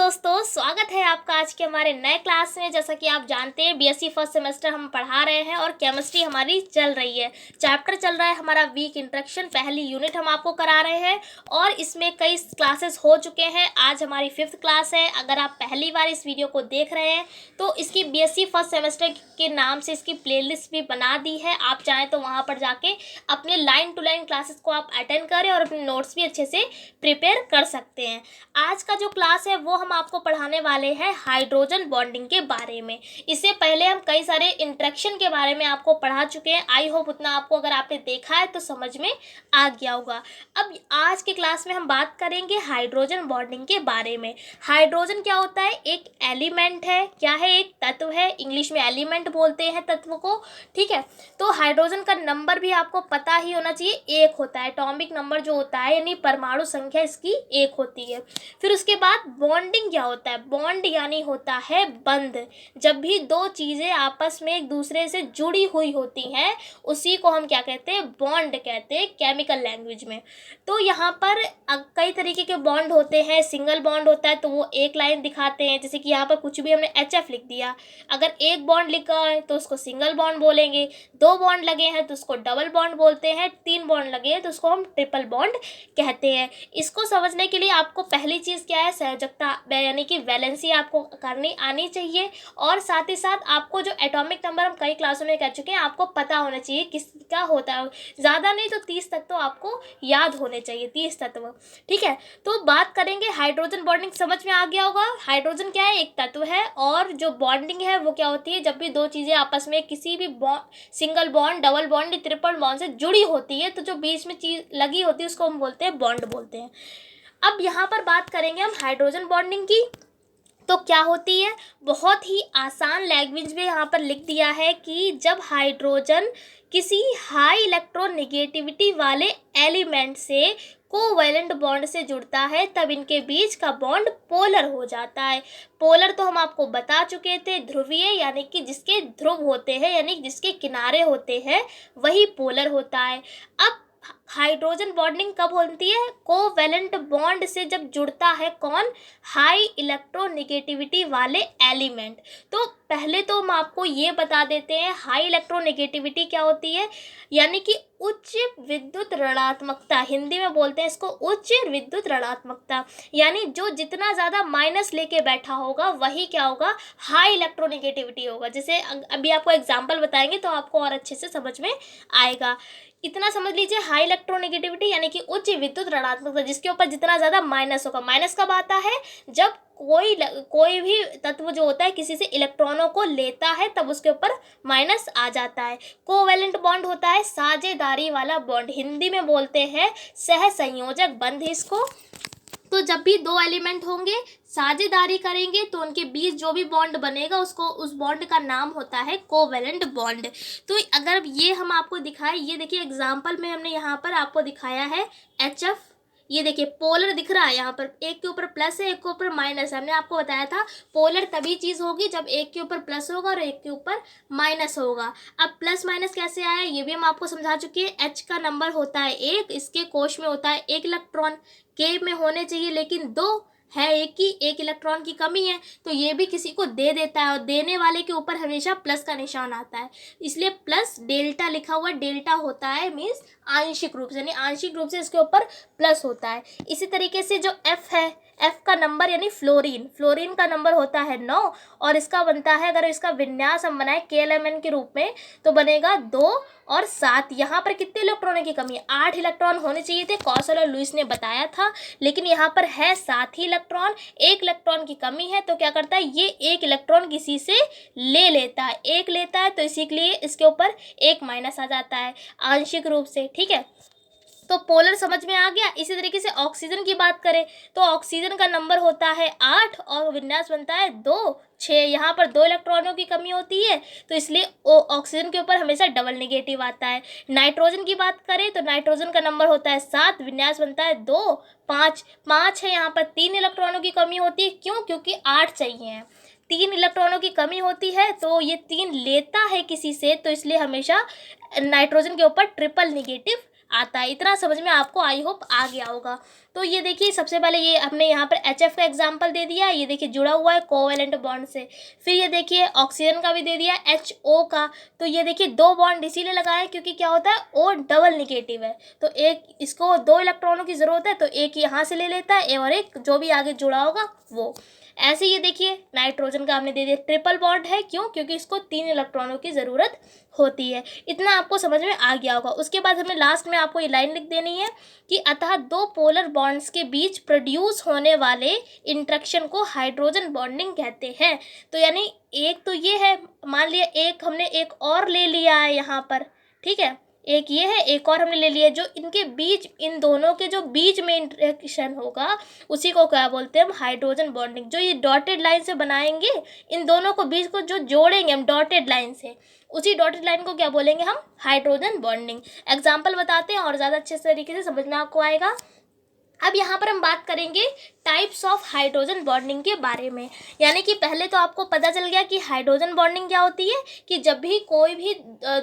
दोस्तों, स्वागत है आपका आज के हमारे नए क्लास में। जैसा कि आप जानते हैं बीएससी फर्स्ट सेमेस्टर हम पढ़ा रहे हैं और केमिस्ट्री हमारी चल रही है। चैप्टर चल रहा है हमारा वीक इंट्रोडक्शन, पहली यूनिट हम आपको करा रहे हैं और इसमें कई क्लासेस हो चुके हैं। आज हमारी 5th क्लास है। अगर आप पहली बार इस वीडियो को देख रहे हैं तो इसकी बीएससी फर्स्ट सेमेस्टर के नाम से इसकी प्लेलिस्ट भी बना दी है। आप चाहें तो वहाँ पर जाके अपने लाइन टू लाइन क्लासेस को आप अटेंड करें और अपने नोट्स भी अच्छे से प्रिपेयर कर सकते हैं। आज का जो क्लास है वो हम आपको पढ़ाने वाले हैं हाइड्रोजन बॉन्डिंग के बारे में। इससे पहले हम कई सारे इंटरेक्शन के बारे में आपको पढ़ा चुके हैं। आई होप उतना आपको अगर आपने देखा है तो समझ में आ गया होगा। अब आज की क्लास में हम बात करेंगे हाइड्रोजन बॉन्डिंग के बारे में। हाइड्रोजन क्या होता है? एक एलिमेंट है। क्या है? एक तत्व है। इंग्लिश में एलिमेंट बोलते हैं तत्व को, ठीक है। तो हाइड्रोजन का नंबर भी आपको पता ही होना चाहिए, 1 होता है। एटॉमिक नंबर जो होता है यानी परमाणु संख्या इसकी 1 होती है। फिर उसके बाद बॉन्डिंग क्या होता है? बॉन्ड यानी होता है बंध। जब भी दो चीज़ें आपस में एक दूसरे से जुड़ी हुई होती हैं उसी को हम क्या कहते हैं? बॉन्ड कहते हैं केमिकल लैंग्वेज में। तो यहाँ पर कई तरीके के बॉन्ड होते हैं। सिंगल बॉन्ड होता है तो वो एक लाइन दिखाते हैं, जैसे कि यहाँ पर कुछ भी हमने HF लिख दिया। अगर एक बॉन्ड लिखा है तो उसको सिंगल बॉन्ड बोलेंगे, 2 बॉन्ड लगे हैं तो उसको डबल बॉन्ड बोलते हैं, 3 बॉन्ड लगे हैं तो उसको हम ट्रिपल बॉन्ड कहते हैं। इसको समझने के लिए आपको पहली चीज़ क्या है? संयोजकता यानी कि वैलेंसी आपको करनी आनी चाहिए और साथ ही साथ आपको जो एटॉमिक नंबर हम कई क्लासों में कह चुके हैं आपको पता होना चाहिए किसका होता है। ज़्यादा नहीं तो 30 तक तो आपको याद होने चाहिए, 30 तत्व, ठीक है। तो बात करेंगे हाइड्रोजन बॉन्डिंग, समझ में आ गया होगा। हाइड्रोजन क्या है? एक तत्व है और जो बॉन्डिंग है वो क्या होती है? जब भी दो चीज़ें आपस में किसी भी single bond, double bond, triple bond से जुड़ी होती है तो जो बीच में चीज़ लगी होती है उसको हम बोलते हैं बॉन्ड बोलते हैं। अब यहाँ पर बात करेंगे हम हाइड्रोजन बॉन्डिंग की। तो क्या होती है? बहुत ही आसान लैंग्वेज में यहाँ पर लिख दिया है कि जब हाइड्रोजन किसी हाई इलेक्ट्रोनेगेटिविटी वाले एलिमेंट से कोवैलेंट बॉन्ड से जुड़ता है तब इनके बीच का बॉन्ड पोलर हो जाता है। पोलर तो हम आपको बता चुके थे, ध्रुवीय यानी कि जिसके ध्रुव होते हैं यानी जिसके किनारे होते हैं वही पोलर होता है। अब हाइड्रोजन बॉन्डिंग कब होती है? कोवैलेंट बॉन्ड से जब जुड़ता है कौन? हाई इलेक्ट्रोनेगेटिविटी वाले एलिमेंट। तो पहले तो हम आपको ये बता देते हैं हाई इलेक्ट्रोनेगेटिविटी क्या होती है, यानी कि उच्च विद्युत ऋणात्मकता। हिंदी में बोलते हैं इसको उच्च विद्युत ऋणात्मकता, यानी जो जितना ज़्यादा माइनस लेके बैठा होगा वही क्या होगा? हाई इलेक्ट्रोनेगेटिविटी होगा। जैसे अभी आपको एग्जाम्पल बताएंगे तो आपको और अच्छे से समझ में आएगा। इतना समझ लीजिए, हाई इलेक्ट्रोनेगेटिविटी यानी कि उच्च विद्युत ऋणात्मकता, जिसके ऊपर जितना ज़्यादा माइनस होगा। माइनस कब आता है? जब कोई भी तत्व जो होता है किसी से इलेक्ट्रॉनों को लेता है तब उसके ऊपर माइनस आ जाता है। कोवैलेंट बॉन्ड होता है साझेदारी वाला बॉन्ड, हिंदी में बोलते हैं सहसंयोजक बंध इसको। तो जब भी दो एलिमेंट होंगे साझेदारी करेंगे तो उनके बीच जो भी बॉन्ड बनेगा उसको उस बॉन्ड का नाम होता है कोवैलेंट बॉन्ड। तो अगर ये हम आपको दिखाएं, ये देखिए एग्जांपल में हमने यहाँ पर आपको दिखाया है HF। ये देखिए पोलर दिख रहा है, यहाँ पर एक के ऊपर प्लस है एक के ऊपर माइनस है। हमने आपको बताया था पोलर तभी चीज़ होगी जब एक के ऊपर प्लस होगा और एक के ऊपर माइनस होगा। अब प्लस माइनस कैसे आया ये भी हम आपको समझा चुके हैं। H का नंबर होता है 1, इसके कोश में होता है 1 इलेक्ट्रॉन, K में होने चाहिए लेकिन 2 है, एक इलेक्ट्रॉन की कमी है तो ये भी किसी को दे देता है और देने वाले के ऊपर हमेशा प्लस का निशान आता है, इसलिए प्लस डेल्टा लिखा हुआ। डेल्टा होता है मीन्स आंशिक रूप से, यानी आंशिक रूप से इसके ऊपर प्लस होता है। इसी तरीके से जो F है, F का नंबर यानी फ्लोरीन का नंबर होता है 9 और इसका बनता है, अगर इसका विन्यास हम बनाए KLMN के रूप में तो बनेगा 2 और 7। यहाँ पर कितने इलेक्ट्रॉनों की कमी है? 8 इलेक्ट्रॉन होने चाहिए थे, कौशल और लुईस ने बताया था, लेकिन यहाँ पर है 7 ही इलेक्ट्रॉन। 1 इलेक्ट्रॉन की कमी है तो क्या करता है? ये 1 इलेक्ट्रॉन किसी से ले लेता है, 1 लेता है तो इसी के लिए इसके ऊपर 1 माइनस आ जाता है आंशिक रूप से, ठीक है। तो पोलर समझ में आ गया। इसी तरीके से ऑक्सीजन की बात करें तो ऑक्सीजन का नंबर होता है 8 और विन्यास बनता है 2 6। यहाँ पर 2 इलेक्ट्रॉनों की कमी होती है तो इसलिए ऑक्सीजन के ऊपर हमेशा डबल नेगेटिव आता है। नाइट्रोजन की बात करें तो नाइट्रोजन का नंबर होता है 7, विन्यास बनता है 2 5 है। यहाँ पर 3 इलेक्ट्रॉनों की कमी होती है, क्यों? क्योंकि 8 चाहिए हैं। 3 इलेक्ट्रॉनों की कमी होती है तो ये 3 लेता है किसी से तो इसलिए हमेशा नाइट्रोजन के ऊपर ट्रिपल नेगेटिव आता है। इतना समझ में आपको आई होप आ गया होगा। तो ये देखिए सबसे पहले ये हमने यहाँ पर HF का एग्जाम्पल दे दिया, ये देखिए जुड़ा हुआ है कोवेलेंट बॉन्ड से। फिर ये देखिए ऑक्सीजन का भी दे दिया HO का। तो ये देखिए 2 बॉन्ड इसीलिए लगाए क्योंकि क्या होता है O डबल निगेटिव है, तो एक इसको 2 इलेक्ट्रॉनों की ज़रूरत है, तो एक यहाँ से ले लेता है और एक जो भी आगे जुड़ा होगा वो। ऐसे ये देखिए नाइट्रोजन का हमने दे दिया ट्रिपल बॉन्ड है, क्यों? क्योंकि इसको 3 इलेक्ट्रॉनों की ज़रूरत होती है। इतना आपको समझ में आ गया होगा। उसके बाद हमें लास्ट में आपको ये लाइन लिख देनी है कि अतः 2 पोलर बॉन्ड्स के बीच प्रोड्यूस होने वाले इंटरेक्शन को हाइड्रोजन बॉन्डिंग कहते हैं। तो यानी एक तो ये है, मान लिया एक हमने एक और ले लिया है यहाँ पर, ठीक है, एक ये है, एक और हमने ले लिया, जो इनके बीच, इन दोनों के जो बीच में इंटरेक्शन होगा उसी को क्या बोलते हैं हम? Hydrogen bonding. जो ये डॉटेड लाइन से बनाएंगे, इन दोनों को बीच को जो जोड़ेंगे हम डॉटेड लाइन से, उसी डॉटेड लाइन को क्या बोलेंगे हम? Hydrogen bonding. एग्जाम्पल बताते हैं और ज़्यादा अच्छे तरीके से समझ में आपको आएगा। अब यहाँ पर हम बात करेंगे टाइप्स ऑफ हाइड्रोजन बॉन्डिंग के बारे में। यानी कि पहले तो आपको पता चल गया कि हाइड्रोजन बॉन्डिंग क्या होती है, कि जब भी कोई भी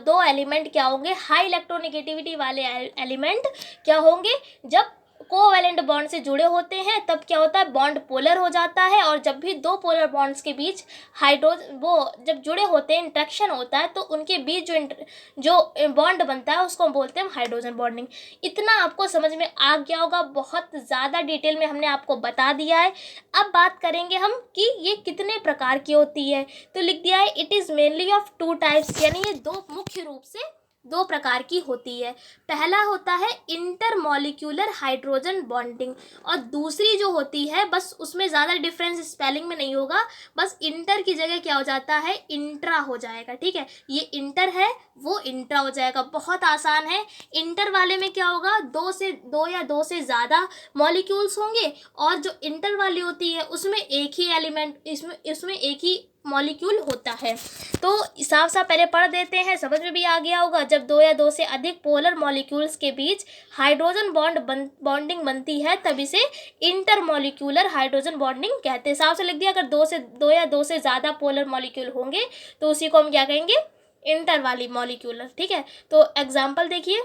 2 एलिमेंट क्या होंगे, हाई इलेक्ट्रोनेगेटिविटी वाले एलिमेंट क्या होंगे, जब कोवैलेंट बॉन्ड से जुड़े होते हैं तब क्या होता है? बॉन्ड पोलर हो जाता है। और जब भी 2 पोलर बॉन्ड्स के बीच जब जुड़े होते हैं, इंट्रैक्शन होता है, तो उनके बीच जो बॉन्ड बनता है उसको हम बोलते हैं हाइड्रोजन बॉन्डिंग। इतना आपको समझ में आ गया होगा, बहुत ज़्यादा डिटेल में हमने आपको बता दिया है। अब बात करेंगे हम कि ये कितने प्रकार की होती है। तो लिख दिया है it is mainly of 2 types, यानी ये 2 मुख्य रूप से 2 प्रकार की होती है। पहला होता है इंटरमॉलिक्यूलर हाइड्रोजन बॉन्डिंग, और दूसरी जो होती है, बस उसमें ज़्यादा डिफरेंस स्पेलिंग में नहीं होगा, बस इंटर की जगह क्या हो जाता है? इंट्रा हो जाएगा। ठीक है, ये इंटर है वो इंट्रा हो जाएगा। बहुत आसान है। इंटर वाले में क्या होगा? 2 या 2 से ज़्यादा मॉलिक्यूल्स होंगे, और जो इंटर वाली होती है उसमें एक ही एलिमेंट, इसमें एक ही मॉलिक्यूल होता है। तो साफ साफ पहले पढ़ देते हैं, समझ में भी आ गया होगा। जब 2 या 2 से अधिक पोलर मॉलिक्यूल्स के बीच हाइड्रोजन बॉन्डिंग बनती है तब इसे इंटरमॉलिक्यूलर हाइड्रोजन बॉन्डिंग कहते हैं। साफ से लिख दिया, अगर 2 या 2 से ज़्यादा पोलर मॉलिक्यूल होंगे तो उसी को हम क्या कहेंगे? इंटर वाली मॉलिक्यूलर। ठीक है, तो एग्जाम्पल देखिए।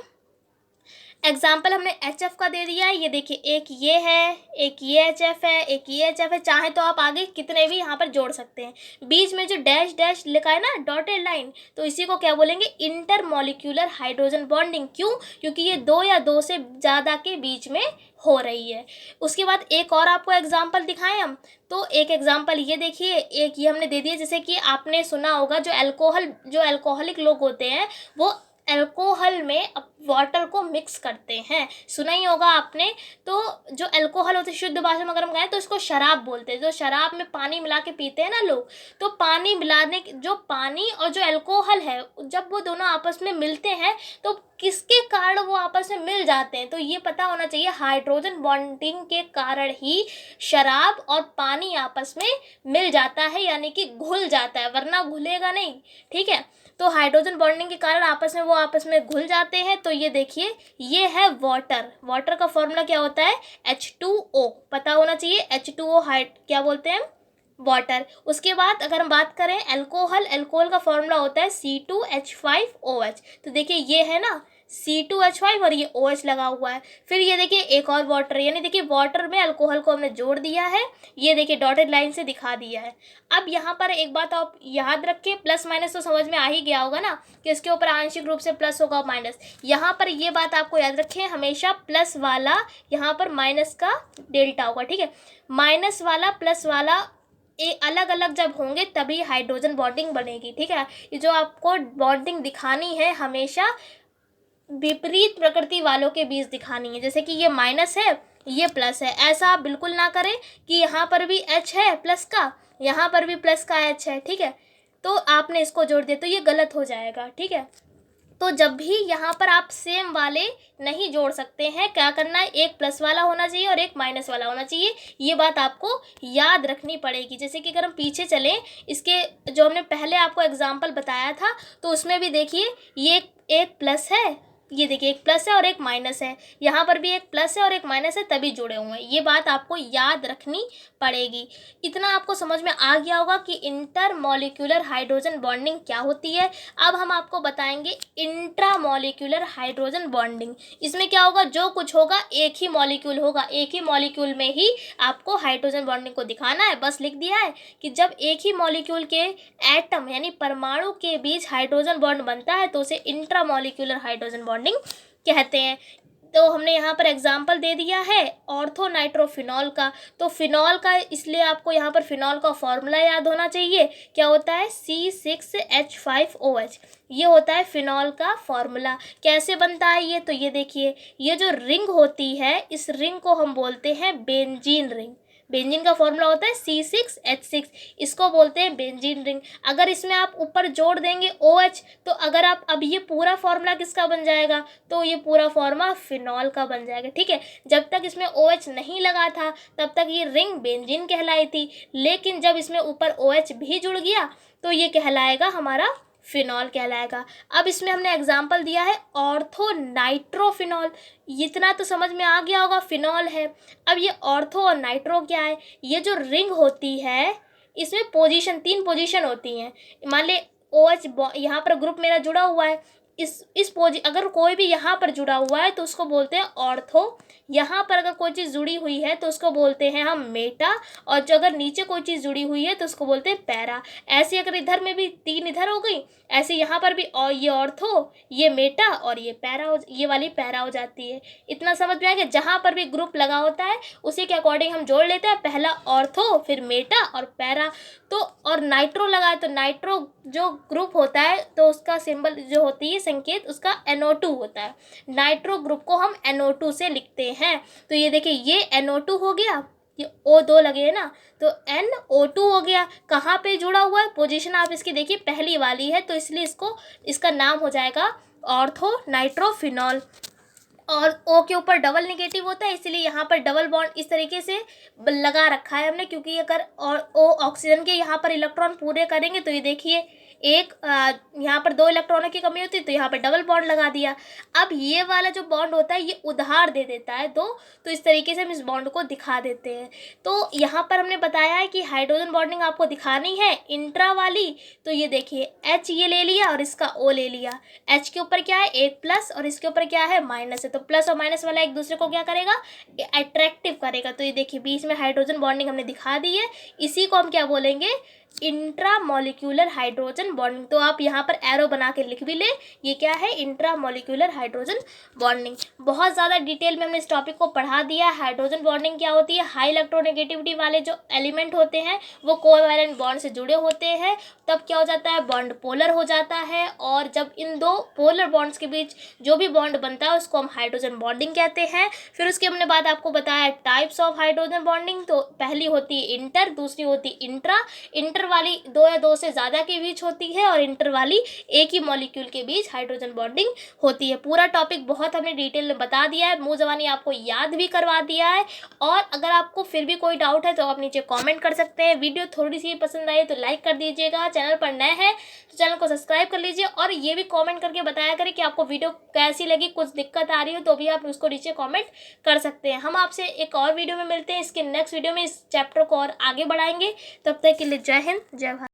एग्जाम्पल हमने HF का दे दिया है, ये देखिए एक ये है, एक ये HF है, एक ये HF है। चाहे तो आप आगे कितने भी यहाँ पर जोड़ सकते हैं। बीच में जो डैश डैश लिखा है ना, डॉटेड लाइन, तो इसी को क्या बोलेंगे? Intermolecular hydrogen bonding. क्यों? क्योंकि ये 2 या 2 से ज़्यादा के बीच में हो रही है। उसके बाद एक और आपको एग्जाम्पल दिखाएं हम, तो एक एग्जाम्पल ये देखिए, एक ये हमने दे दिया, जैसे कि आपने सुना होगा जो अल्कोहलिक लोग होते हैं वो अल्कोहल में वाटर को मिक्स करते हैं, सुना ही होगा आपने। तो जो अल्कोहल होते हैं, शुद्ध भाषा में अगर हम कहें तो इसको शराब बोलते हैं। जो शराब में पानी मिला के पीते हैं ना लोग, तो पानी मिलाने जो पानी और जो अल्कोहल है, जब वो दोनों आपस में मिलते हैं तो किसके कारण वो आपस में मिल जाते हैं? तो ये पता होना चाहिए, हाइड्रोजन बॉन्डिंग के कारण ही शराब और पानी आपस में मिल जाता है, यानी कि घुल जाता है, वरना घुलेगा नहीं। ठीक है, तो हाइड्रोजन बॉन्डिंग के कारण वो आपस में घुल जाते हैं। तो ये देखिए, ये है वाटर का फॉर्मूला क्या होता है? H2O, पता होना चाहिए। H2O क्या बोलते हैं? वाटर। उसके बाद अगर हम बात करें अल्कोहल का फॉर्मूला होता है C2H5OH। तो देखिए ये है ना C2H5 और ये OH लगा हुआ है। फिर ये देखिए एक और वाटर, यानी देखिए वाटर में अल्कोहल को हमने जोड़ दिया है, ये देखिए डॉटेड लाइन से दिखा दिया है। अब यहाँ पर एक बात आप याद रखें, प्लस माइनस तो समझ में आ ही गया होगा ना कि इसके ऊपर आंशिक रूप से प्लस होगा माइनस। यहाँ पर ये बात आपको याद रखें, हमेशा प्लस वाला यहाँ पर माइनस का डेल्टा होगा। ठीक है, माइनस वाला प्लस वाला अलग अलग जब होंगे तभी हाइड्रोजन बॉन्डिंग बनेगी। ठीक है, ये जो आपको बॉन्डिंग दिखानी है हमेशा विपरीत प्रकृति वालों के बीच दिखानी है। जैसे कि ये माइनस है, ये प्लस है, ऐसा आप बिल्कुल ना करें कि यहाँ पर भी H है प्लस का, यहाँ पर भी प्लस का H है। ठीक है, तो आपने इसको जोड़ दिया तो ये गलत हो जाएगा। ठीक है, तो जब भी यहाँ पर आप सेम वाले नहीं जोड़ सकते हैं, क्या करना है? एक प्लस वाला होना चाहिए और एक माइनस वाला होना चाहिए। ये बात आपको याद रखनी पड़ेगी। जैसे कि अगर हम पीछे चलें, इसके जो हमने पहले आपको एग्जाम्पल बताया था, तो उसमें भी देखिए ये एक प्लस है ये देखिए एक प्लस है और एक माइनस है, यहाँ पर भी एक प्लस है और एक माइनस है, तभी जुड़े हुए हैं। ये बात आपको याद रखनी पड़ेगी। इतना आपको समझ में आ गया होगा कि इंटरमॉलिक्यूलर हाइड्रोजन बॉन्डिंग क्या होती है। अब हम आपको बताएंगे इंट्रामॉलिक्यूलर हाइड्रोजन बॉन्डिंग। इसमें क्या होगा, जो कुछ होगा एक ही मॉलिक्यूल होगा, एक ही मॉलिक्यूल में ही आपको हाइड्रोजन बॉन्डिंग को दिखाना है। बस लिख दिया है कि जब एक ही मॉलिक्यूल के एटम यानी परमाणु के बीच हाइड्रोजन बॉन्ड बनता है तो उसे इंट्रामॉलिक्यूलर हाइड्रोजन बॉन्डिंग कहते हैं। तो हमने यहाँ पर एग्जाम्पल दे दिया है ऑर्थो नाइट्रोफिनॉल का। तो फिनॉल का, इसलिए आपको यहाँ पर फिनॉल का फॉर्मूला याद होना चाहिए। क्या होता है, C6H5OH। ये होता है फिनॉल का फॉर्मूला। कैसे बनता है ये, तो ये देखिए, ये जो रिंग होती है इस रिंग को हम बोलते हैं बेंजीन रिंग। बेंजीन का फॉर्मूला होता है C6H6, इसको बोलते हैं बेंजीन रिंग। अगर इसमें आप ऊपर जोड़ देंगे OH, तो अगर आप, अब ये पूरा फॉर्मूला किसका बन जाएगा, तो ये पूरा फॉर्मूला फिनॉल का बन जाएगा। ठीक है, जब तक इसमें OH नहीं लगा था तब तक ये रिंग बेंजीन कहलाई थी, लेकिन जब इसमें ऊपर OH भी जुड़ गया तो ये कहलाएगा हमारा फिनॉल कहलाएगा। अब इसमें हमने एग्जाम्पल दिया है ऑर्थो नाइट्रोफिनॉल। इतना तो समझ में आ गया होगा, फिनॉल है। अब ये ऑर्थो और नाइट्रो क्या है, ये जो रिंग होती है इसमें पोजीशन, 3 पोजीशन होती हैं। मान ले OH यहाँ पर ग्रुप मेरा जुड़ा हुआ है, अगर कोई भी यहाँ पर जुड़ा हुआ है तो उसको बोलते हैं ऑर्थो। यहाँ पर अगर कोई चीज़ जुड़ी हुई है तो उसको बोलते हैं हम मेटा, और जो अगर नीचे कोई चीज़ जुड़ी हुई है तो उसको बोलते हैं पैरा। ऐसे अगर इधर में भी 3 इधर हो गई, ऐसे यहाँ पर भी, और ये ऑर्थो, ये मेटा और ये पैरा, ये वाली पैरा हो जाती है। इतना समझ में आ गया। जहाँ पर भी ग्रुप लगा होता है उसी के अकॉर्डिंग हम जोड़ लेते हैं, पहला ऑर्थो फिर मेटा और पैरा। तो और नाइट्रो लगा है तो नाइट्रो जो ग्रुप होता है तो उसका सिंबल जो होती है, संकेत उसका NO2 होता है। नाइट्रो ग्रुप को हम NO2 से लिखते हैं। तो ये देखिए, ये NO2 हो गया, ये O2 लगे है ना, तो NO2 हो गया। कहाँ पे जुड़ा हुआ है, पोजीशन आप इसकी देखिए पहली वाली है, तो इसलिए इसका नाम हो जाएगा ऑर्थो नाइट्रोफिनॉल। और O के ऊपर डबल नेगेटिव होता है, इसलिए यहाँ पर डबल बॉन्ड इस तरीके से लगा रखा है हमने, क्योंकि अगर O ऑक्सीजन के यहाँ पर इलेक्ट्रॉन पूरे करेंगे तो ये देखिए एक यहाँ पर 2 इलेक्ट्रॉनों की कमी होती है तो यहाँ पर डबल बॉन्ड लगा दिया। अब ये वाला जो बॉन्ड होता है ये उधार दे देता है दो, तो इस तरीके से हम इस बॉन्ड को दिखा देते हैं। तो यहाँ पर हमने बताया है कि हाइड्रोजन बॉन्डिंग आपको दिखानी है इंट्रा वाली। तो ये देखिए H ये ले लिया और इसका O ले लिया। H के ऊपर क्या है, एक प्लस, और इसके ऊपर क्या है, माइनस है। तो प्लस और माइनस वाला एक दूसरे को क्या करेगा, अट्रैक्टिव करेगा। तो ये देखिए बीच में हाइड्रोजन बॉन्डिंग हमने दिखा दी है। इसी को हम क्या बोलेंगे, इंट्रामॉलिक्यूलर हाइड्रोजन बॉन्डिंग। तो आप यहाँ पर एरो बना के लिख भी ले, ये क्या है, इंट्रामॉलिक्यूलर हाइड्रोजन बॉन्डिंग। बहुत ज़्यादा डिटेल में हमने इस टॉपिक को पढ़ा दिया है। हाइड्रोजन बॉन्डिंग क्या होती है, हाई इलेक्ट्रोनेगेटिविटी वाले जो एलिमेंट होते हैं वो कोवैलेंट बॉन्ड से जुड़े होते हैं, तब क्या हो जाता है, बॉन्ड पोलर हो जाता है। और जब इन दो पोलर बॉन्ड्स के बीच जो भी बॉन्ड बनता है उसको हम हाइड्रोजन बॉन्डिंग कहते हैं। फिर उसके हमने बाद आपको बताया टाइप्स ऑफ हाइड्रोजन बॉन्डिंग। तो पहली होती है इंटर, दूसरी होती है इंट्रा। इंटर वाली 2 या 2 से ज़्यादा के बीच होती है, और इंटर वाली एक ही मॉलिक्यूल के बीच हाइड्रोजन बॉन्डिंग होती है। पूरा टॉपिक बहुत हमने डिटेल में बता दिया है, मुँह ज़बानी आपको याद भी करवा दिया है। और अगर आपको फिर भी कोई डाउट है तो आप नीचे कमेंट कर सकते हैं। वीडियो थोड़ी सी पसंद आई तो लाइक कर दीजिएगा, चैनल पर नए हैं तो चैनल को सब्सक्राइब कर लीजिए, और ये भी कमेंट करके बताया करें कि आपको वीडियो कैसी लगी। कुछ दिक्कत आ रही हो तो भी आप उसको नीचे कमेंट कर सकते हैं। हम आपसे एक और वीडियो में मिलते हैं, इसके नेक्स्ट वीडियो में इस चैप्टर को और आगे बढ़ाएंगे। तब तक के लिए जय हिंद, जय भारत।